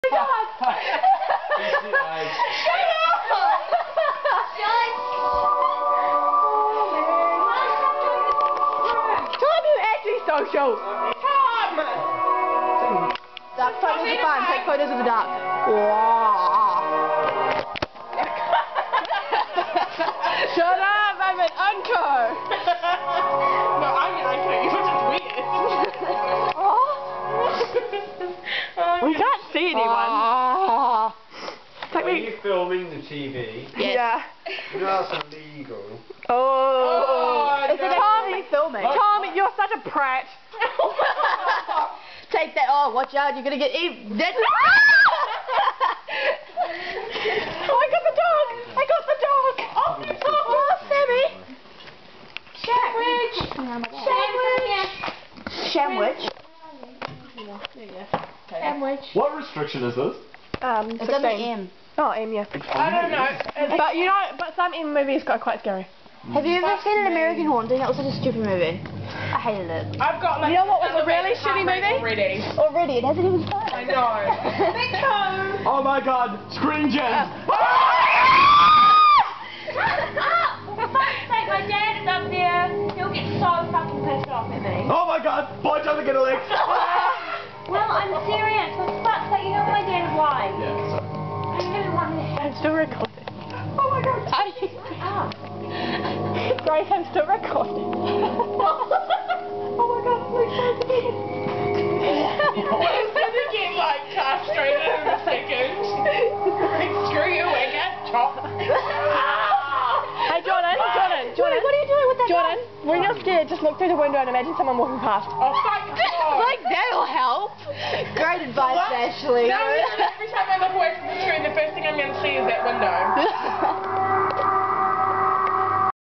Shut up! Tom, you actually social. Tom! Dark photos are fun. Take photos of the dark. Wow. Shut up! I'm an uncle. No, I'm an uncle. You're just weird. We can't see anyone. Are you filming the TV? Yeah. That's illegal. Oh. It's no. Tommy filming. Tommy, you're such a prat. Take that. Oh, watch out. You're going to get eaten. Oh, I got the dog. I got the dog. Oh, Sammy. Sandwich. Sandwich. What restriction is this? It doesn't M. Oh, M, yeah. I don't know. But you know, but some M movies got quite scary. Have you ever seen An American Haunting? That was such a stupid movie. I hated it. I've got like. You know what was a really shitty movie? Already. It hasn't even started. I know. Because. Oh my god! Screen gems! My dad is up there. He'll get so fucking pissed off at me. Oh my god! Boy, doesn't get a lick! Well, I'm serious. For fuck's sake, you know my dad is lying. Yeah, sorry. I really want this. I'm still recording. Oh my god. How do you... Grace, I'm still recording. Oh my god, please don't do it. He's gonna get like castrated in a second. Like, screw you, I get chopped. Hey Jordan. What are you doing with that Jordan, when you're scared, just look through the window and imagine someone walking past. Oh, fuck God. Like, that'll help. Great advice, Ashley. Now, every time I look away from the screen, the first thing I'm going to see is that window.